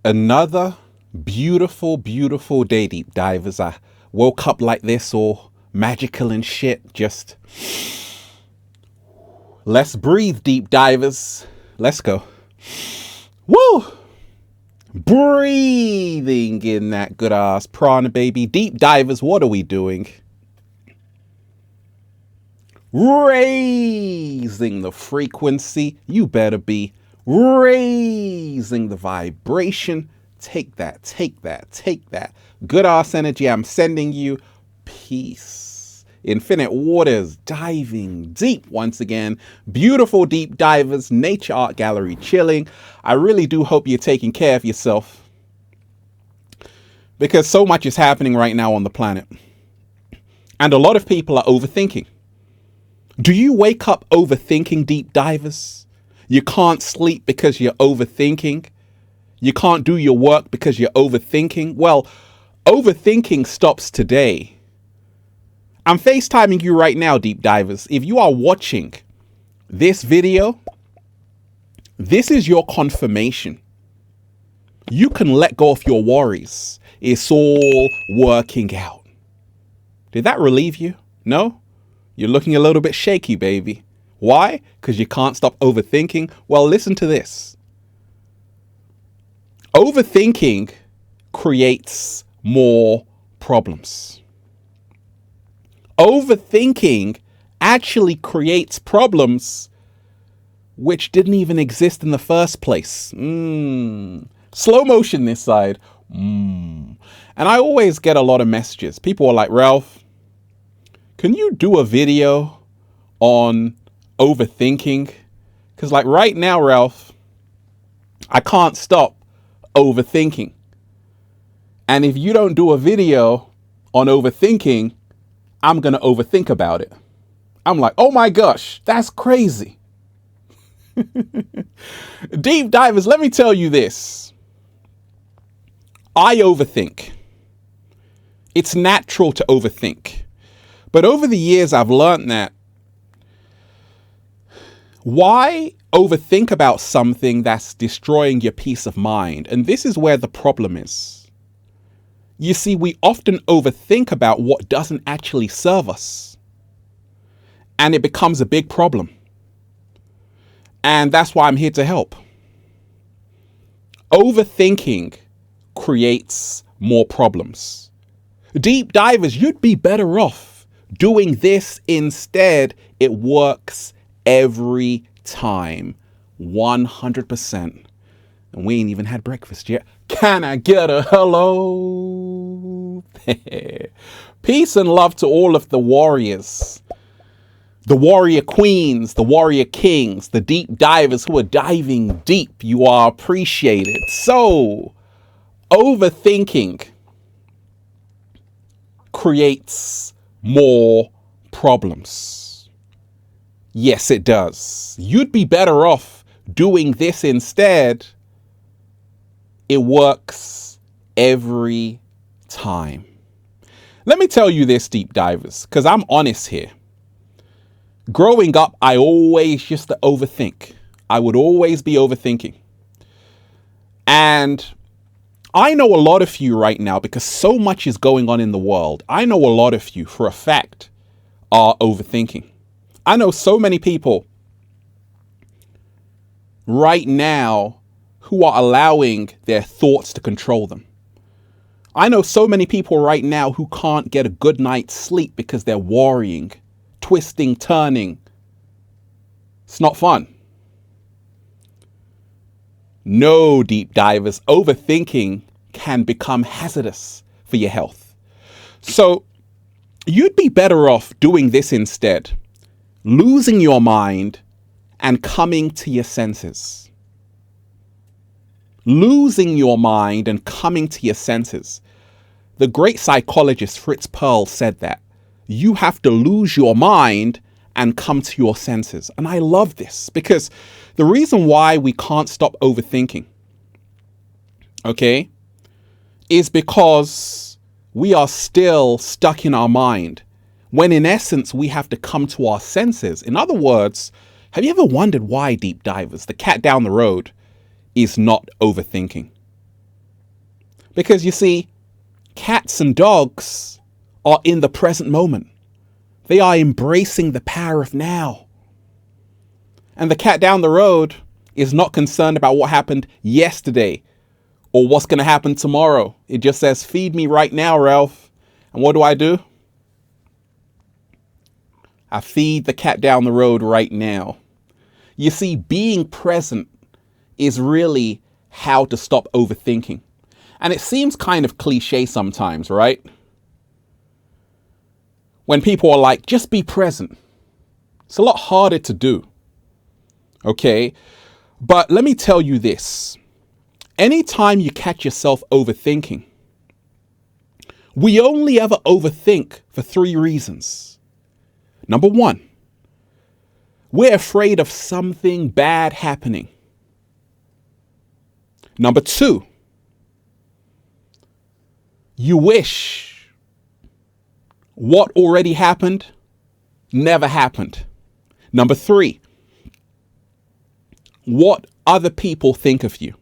Another beautiful, beautiful day, deep divers. I woke up like this, all magical and shit. Just let's breathe, deep divers. Let's go. Woo! Breathing in that good ass prana, baby. Deep divers, what are we doing? Raising the frequency. You better be raising the vibration. Take that, take that, take that. Good ass energy I'm sending you. Peace. Infinite waters, diving deep once again. Beautiful deep divers, nature art gallery chilling. I really do hope you're taking care of yourself, because so much is happening right now on the planet. And a lot of people are overthinking. Do you wake up overthinking, deep divers? You can't sleep because you're overthinking. You can't do your work because you're overthinking. Well, overthinking stops today. I'm FaceTiming you right now, deep divers. If you are watching this video, this is your confirmation. You can let go of your worries. It's all working out. Did that relieve you? No? You're looking a little bit shaky, baby. Why? Because you can't stop overthinking? Well, listen to this. Overthinking creates more problems. Overthinking actually creates problems which didn't even exist in the first place. Slow motion this side. And I always get a lot of messages. People are like, Ralph, can you do a video on overthinking? Because like right now, Ralph, I can't stop overthinking. And if you don't do a video on overthinking, I'm going to overthink about it. I'm like, oh my gosh, that's crazy. Deep divers, let me tell you this. I overthink. It's natural to overthink. But over the years, I've learned that why overthink about something that's destroying your peace of mind? And this is where the problem is. You see, we often overthink about what doesn't actually serve us. And it becomes a big problem. And that's why I'm here to help. Overthinking creates more problems. Deep divers, you'd be better off doing this instead. It works every time. 100%. And we ain't even had breakfast yet. Can I get a hello? Peace and love to all of the warriors. The warrior queens, the warrior kings, the deep divers who are diving deep. You are appreciated. So, overthinking creates more problems. Yes, it does. You'd be better off doing this instead. It works every time. Let me tell you this, deep divers, because I'm honest here. Growing up, I always used to overthink. I would always be overthinking. And I know a lot of you right now, because so much is going on in the world. I know a lot of you for a fact are overthinking. I know so many people right now who are allowing their thoughts to control them. I know so many people right now who can't get a good night's sleep because they're worrying, twisting, turning. It's not fun. No, deep divers, overthinking can become hazardous for your health. So you'd be better off doing this instead. Losing your mind and coming to your senses. Losing your mind and coming to your senses. The great psychologist Fritz Perls said that. You have to lose your mind and come to your senses. And I love this because the reason why we can't stop overthinking, okay, is because we are still stuck in our mind when in essence we have to come to our senses. In other words, have you ever wondered why, deep divers, the cat down the road is not overthinking? Because you see, cats and dogs are in the present moment. They are embracing the power of now. And the cat down the road is not concerned about what happened yesterday or what's going to happen tomorrow. It just says, feed me right now, Ralph. And what do? I feed the cat down the road right now. You see, being present is really how to stop overthinking. And it seems kind of cliche sometimes, right? When people are like, just be present. It's a lot harder to do. Okay? But let me tell you this. Anytime you catch yourself overthinking, we only ever overthink for 3 reasons. Number 1, we're afraid of something bad happening. Number 2, you wish what already happened never happened. Number 3, what other people think of you.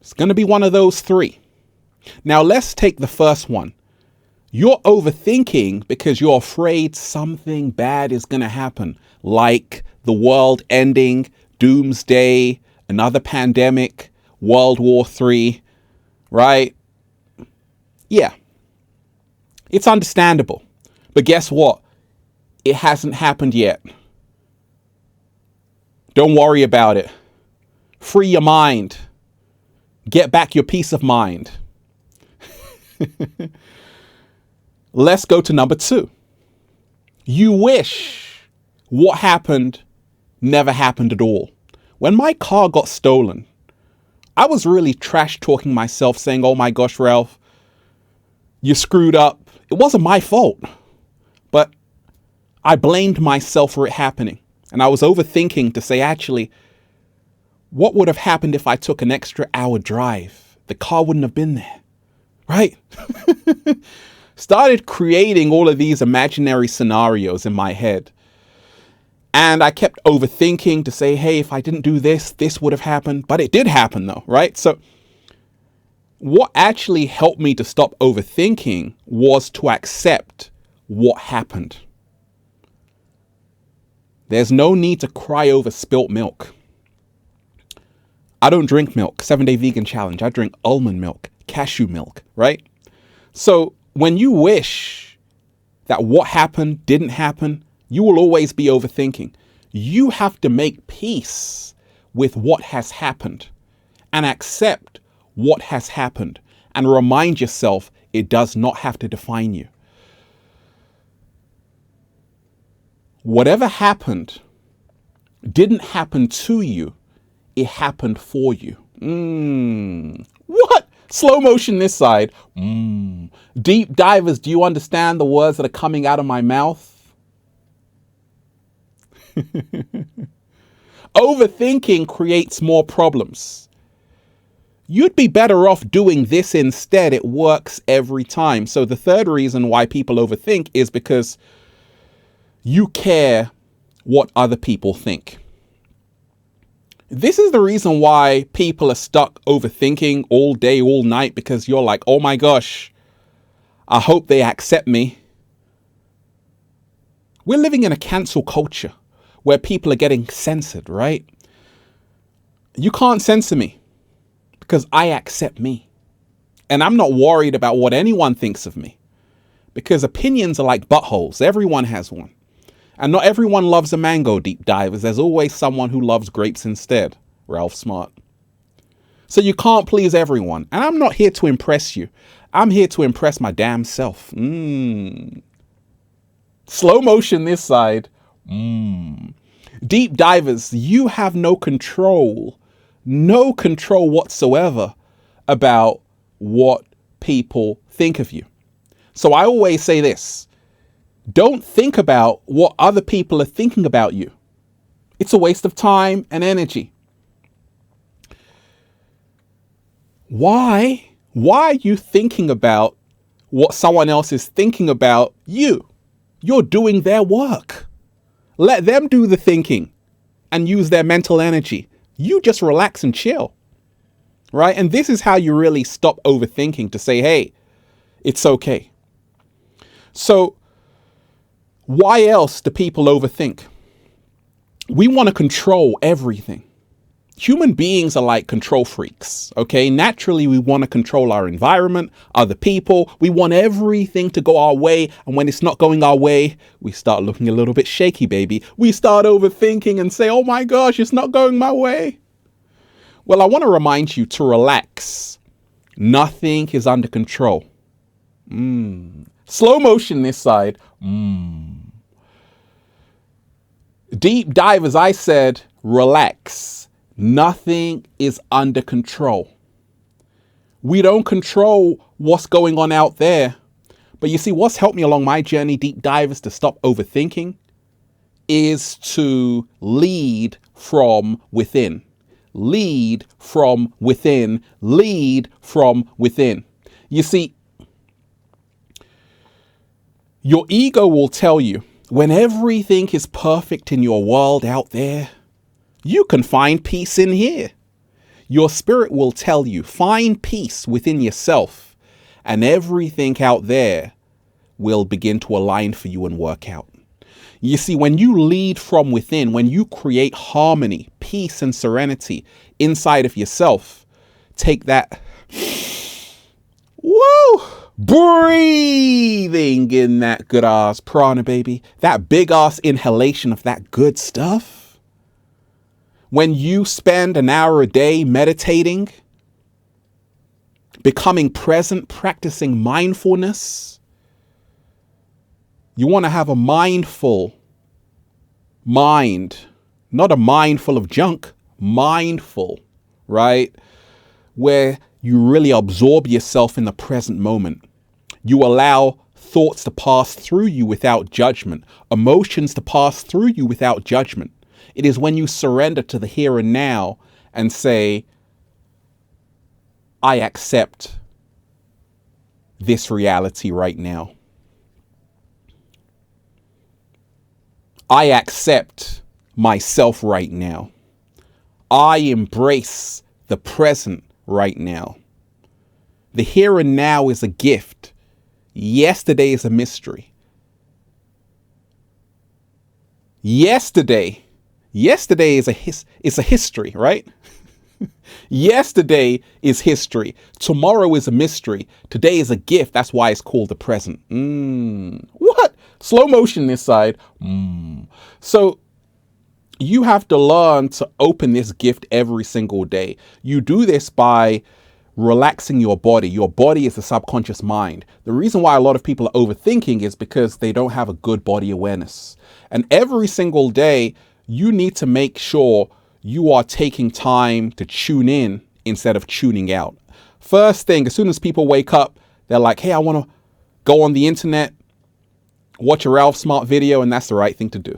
It's going to be one of those 3. Now let's take the first one. You're overthinking because you're afraid something bad is going to happen, like the world ending, doomsday, another pandemic, World War III, right? Yeah, it's understandable. But guess what? It hasn't happened yet. Don't worry about it. Free your mind. Get back your peace of mind. Let's go to number 2. You wish what happened never happened at all. When my car got stolen, I was really trash talking myself saying, oh my gosh, Ralph, you screwed up. It wasn't my fault, but I blamed myself for it happening. And I was overthinking to say, actually, what would have happened if I took an extra hour drive? The car wouldn't have been there, right? Started creating all of these imaginary scenarios in my head. And I kept overthinking to say, hey, if I didn't do this, this would have happened. But it did happen though, right? So what actually helped me to stop overthinking was to accept what happened. There's no need to cry over spilt milk. I don't drink milk, 7-day vegan challenge. I drink almond milk, cashew milk, right? So when you wish that what happened didn't happen, you will always be overthinking. You have to make peace with what has happened and accept what has happened and remind yourself it does not have to define you. Whatever happened didn't happen to you. It happened for you. What? Slow motion this side. Deep divers, do you understand the words that are coming out of my mouth? Overthinking creates more problems. You'd be better off doing this instead. It works every time. So the third reason why people overthink is because you care what other people think. This is the reason why people are stuck overthinking all day, all night, because you're like, oh my gosh, I hope they accept me. We're living in a cancel culture where people are getting censored, right? You can't censor me because I accept me. And I'm not worried about what anyone thinks of me because opinions are like buttholes. Everyone has one. And not everyone loves a mango, deep divers. There's always someone who loves grapes instead. Ralph Smart. So you can't please everyone. And I'm not here to impress you. I'm here to impress my damn self. Slow motion this side. Deep divers, you have no control whatsoever about what people think of you. So I always say this. Don't think about what other people are thinking about you. It's a waste of time and energy. Why are you thinking about what someone else is thinking about you? You're doing their work. Let them do the thinking and use their mental energy. You just relax and chill. right? And this is how you really stop overthinking, to say, hey, it's okay. So why else do people overthink? We want to control everything. Human beings are like control freaks, okay? Naturally, we want to control our environment, other people. We want everything to go our way. And when it's not going our way, we start looking a little bit shaky, baby. We start overthinking and say, oh my gosh, it's not going my way. Well, I want to remind you to relax. Nothing is under control. Slow motion this side. Deep dive, as I said, relax. Nothing is under control. We don't control what's going on out there. But you see, what's helped me along my journey, deep divers, to stop overthinking is to lead from within. Lead from within. Lead from within. You see, your ego will tell you when everything is perfect in your world out there, you can find peace in here. Your spirit will tell you, find peace within yourself, and everything out there will begin to align for you and work out. You see, when you lead from within, when you create harmony, peace, and serenity inside of yourself, take that, woo, breathing in that good ass prana, baby, that big ass inhalation of that good stuff. When you spend an hour a day meditating, becoming present, practicing mindfulness, you want to have a mindful mind, not a mind full of junk, mindful, right? Where you really absorb yourself in the present moment. You allow thoughts to pass through you without judgment, emotions to pass through you without judgment. It is when you surrender to the here and now and say, I accept this reality right now. I accept myself right now. I embrace the present right now. The here and now is a gift. Yesterday is a mystery. Yesterday is a history, right? Yesterday is history. Tomorrow is a mystery. Today is a gift. That's why it's called the present. What? Slow motion this side. So you have to learn to open this gift every single day. You do this by relaxing your body. Your body is the subconscious mind. The reason why a lot of people are overthinking is because they don't have a good body awareness. And every single day, you need to make sure you are taking time to tune in instead of tuning out. First thing, as soon as people wake up, they're like, hey, I want to go on the internet, watch a Ralph Smart video, and that's the right thing to do.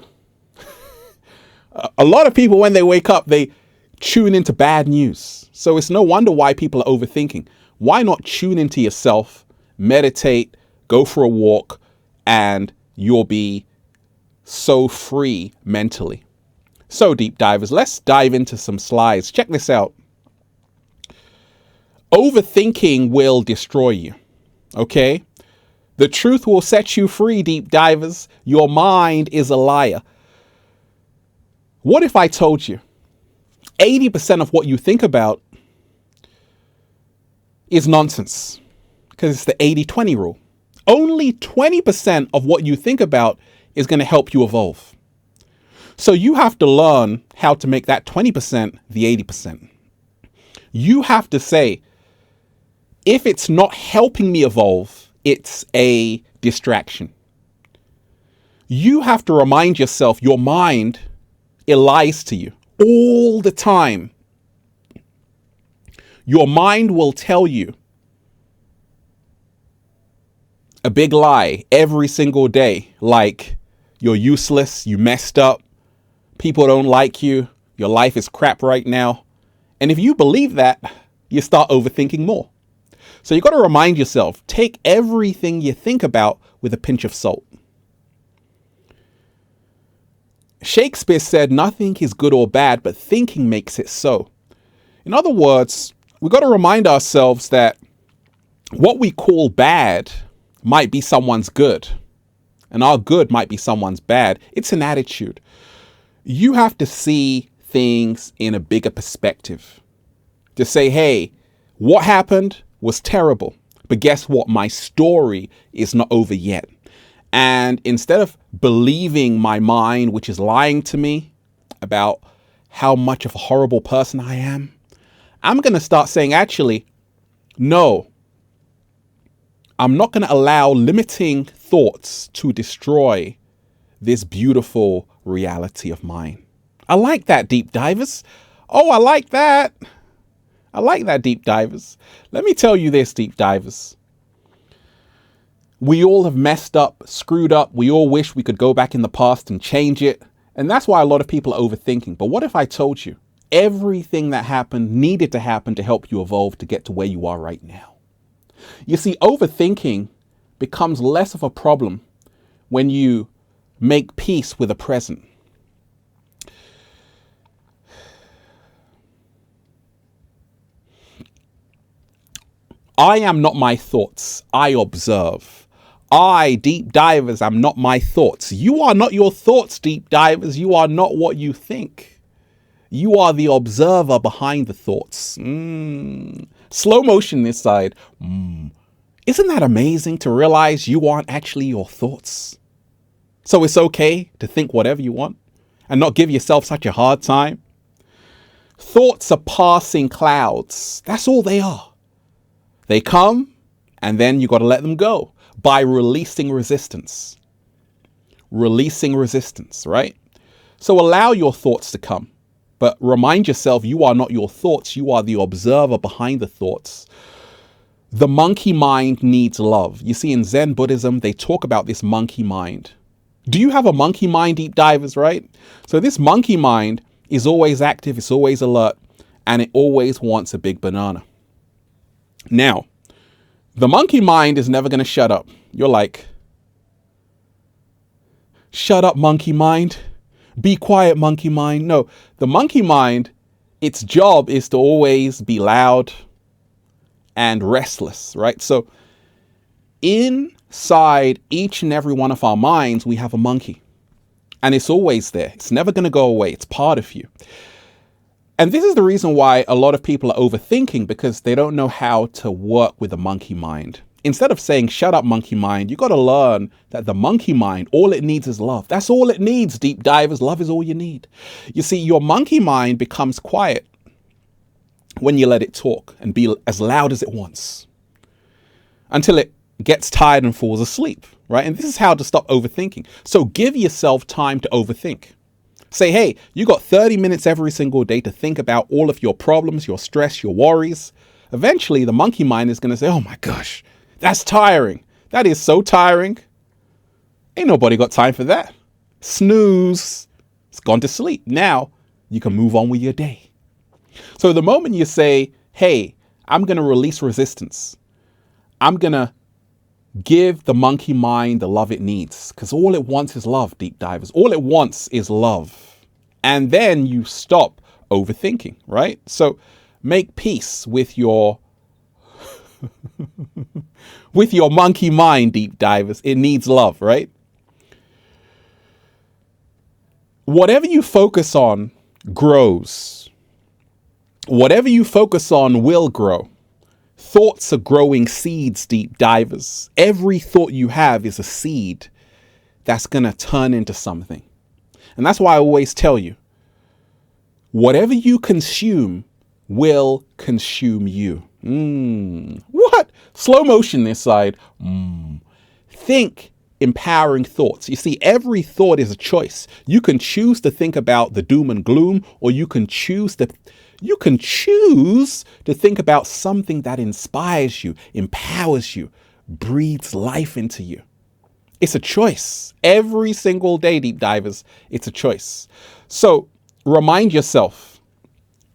A lot of people, when they wake up, they tune into bad news. So it's no wonder why people are overthinking. Why not tune into yourself, meditate, go for a walk, and you'll be so free mentally. So deep divers, let's dive into some slides. Check this out. Overthinking will destroy you. Okay? The truth will set you free, deep divers. Your mind is a liar. What if I told you 80% of what you think about is nonsense? Because it's the 80-20 rule. Only 20% of what you think about is going to help you evolve. So you have to learn how to make that 20% the 80%. You have to say, if it's not helping me evolve, it's a distraction. You have to remind yourself, your mind, it lies to you all the time. Your mind will tell you a big lie every single day, like you're useless, you messed up, people don't like you, your life is crap right now. And if you believe that, you start overthinking more. So you got to remind yourself, take everything you think about with a pinch of salt. Shakespeare said, nothing is good or bad, but thinking makes it so. In other words, we've got to remind ourselves that what we call bad might be someone's good, and our good might be someone's bad. It's an attitude. You have to see things in a bigger perspective. To say, hey, what happened was terrible, but guess what? My story is not over yet. And instead of believing my mind, which is lying to me about how much of a horrible person I am, I'm going to start saying, actually, no, I'm not going to allow limiting thoughts to destroy this beautiful reality of mine. I like that, deep divers. Oh, I like that. I like that, deep divers. Let me tell you this, deep divers. We all have messed up, screwed up. We all wish we could go back in the past and change it. And that's why a lot of people are overthinking. But what if I told you everything that happened needed to happen to help you evolve to get to where you are right now? You see, overthinking becomes less of a problem when you make peace with the present. I am not my thoughts. I observe. I, deep divers, am not my thoughts. You are not your thoughts, deep divers. You are not what you think. You are the observer behind the thoughts. Slow motion this side. Isn't that amazing to realize you aren't actually your thoughts? So it's okay to think whatever you want and not give yourself such a hard time. Thoughts are passing clouds. That's all they are. They come and then you got to let them go by releasing resistance. Releasing resistance, right? So allow your thoughts to come, but remind yourself you are not your thoughts. You are the observer behind the thoughts. The monkey mind needs love. You see, in Zen Buddhism, they talk about this monkey mind. Do you have a monkey mind, deep divers, right? So this monkey mind is always active, it's always alert, and it always wants a big banana. Now, the monkey mind is never going to shut up. You're like, shut up, monkey mind. Be quiet, monkey mind. No, the monkey mind, its job is to always be loud and restless, right? So inside each and every one of our minds, we have a monkey. And it's always there. It's never going to go away. It's part of you. And this is the reason why a lot of people are overthinking, because they don't know how to work with the monkey mind. Instead of saying, shut up, monkey mind, you got to learn that the monkey mind, all it needs is love. That's all it needs, deep divers. Love is all you need. You see, your monkey mind becomes quiet when you let it talk and be as loud as it wants until it gets tired and falls asleep, right? And this is how to stop overthinking. So give yourself time to overthink. Say, hey, you got 30 minutes every single day to think about all of your problems, your stress, your worries. Eventually, the monkey mind is going to say, oh my gosh, that's tiring. That is so tiring. Ain't nobody got time for that. Snooze. It's gone to sleep. Now you can move on with your day. So the moment you say, hey, I'm going to release resistance. I'm going to give the monkey mind the love it needs, because all it wants is love, deep divers. All it wants is love. And then you stop overthinking, right? So make peace with your with your monkey mind, deep divers. It needs love, right? Whatever you focus on grows. Whatever you focus on will grow. Thoughts are growing seeds, deep divers. Every thought you have is a seed that's going to turn into something. And that's why I always tell you, whatever you consume will consume you. What? Slow motion this side. Think empowering thoughts. You see, every thought is a choice. You can choose to think about the doom and gloom, or you can choose to think about something that inspires you, empowers you, breathes life into you. It's a choice. Every single day, deep divers, it's a choice. So remind yourself,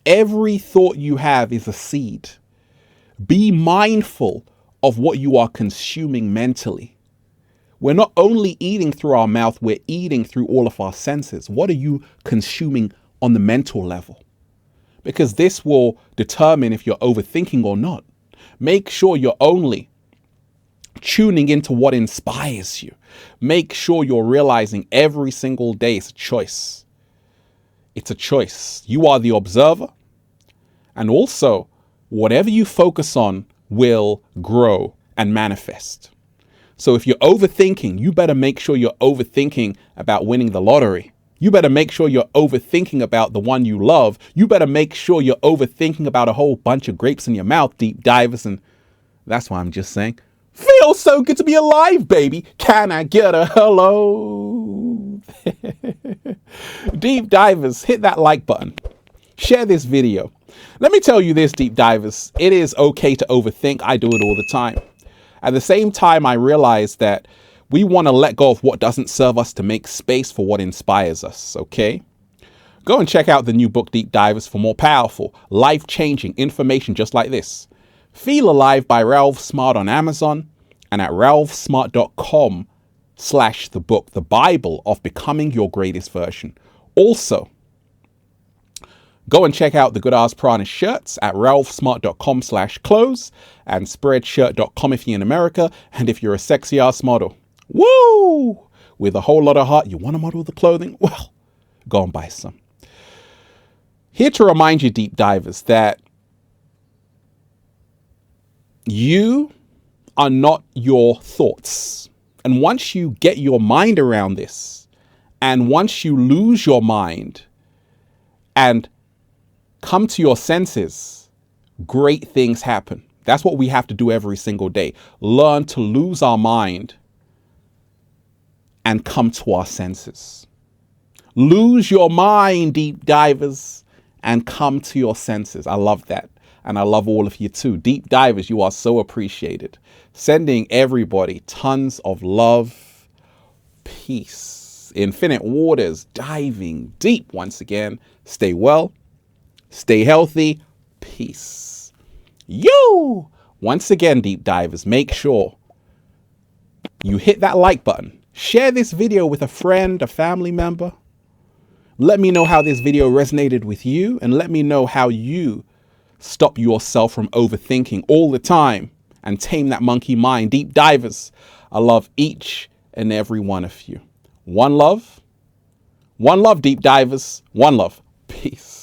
every thought you have is a seed. Be mindful of what you are consuming mentally. We're not only eating through our mouth, we're eating through all of our senses. What are you consuming on the mental level? because this will determine if you're overthinking or not. Make sure you're only tuning into what inspires you. Make sure you're realizing every single day it's a choice. It's a choice. You are the observer. And also, whatever you focus on will grow and manifest. So if you're overthinking, you better make sure you're overthinking about winning the lottery. You better make sure you're overthinking about the one you love. You better make sure you're overthinking about a whole bunch of grapes in your mouth, deep divers. And that's why I'm just saying, feels so good to be alive, baby. Can I get a hello? Deep divers, hit that like button. Share this video. Let me tell you this, deep divers. It is okay to overthink. I do it all the time. At the same time, I realize that we want to let go of what doesn't serve us to make space for what inspires us, okay? Go and check out the new book, Deep Divers, for more powerful, life-changing information just like this. Feel Alive by Ralph Smart on Amazon and at ralphsmart.com/the book, the Bible of becoming your greatest version. Also, go and check out the Good Ass Prana shirts at ralphsmart.com/clothes and spreadshirt.com if you're in America. And if you're a sexy ass model, woo, with a whole lot of heart, you want to model the clothing? Well, go and buy some. Here to remind you, deep divers, that you are not your thoughts. And once you get your mind around this, and once you lose your mind and come to your senses, great things happen. That's what we have to do every single day. Learn to lose our mind and come to our senses. Lose your mind, deep divers, and come to your senses. I love that. And I love all of you too. Deep divers, you are so appreciated. Sending everybody tons of love, peace, infinite waters, diving deep once again. Stay well, stay healthy, peace. You, once again, deep divers, make sure you hit that like button. Share this video with a friend, a family member. Let me know how this video resonated with you, and let me know how you stop yourself from overthinking all the time and tame that monkey mind. Deep divers, I love each and every one of you. One love, deep divers, one love, peace.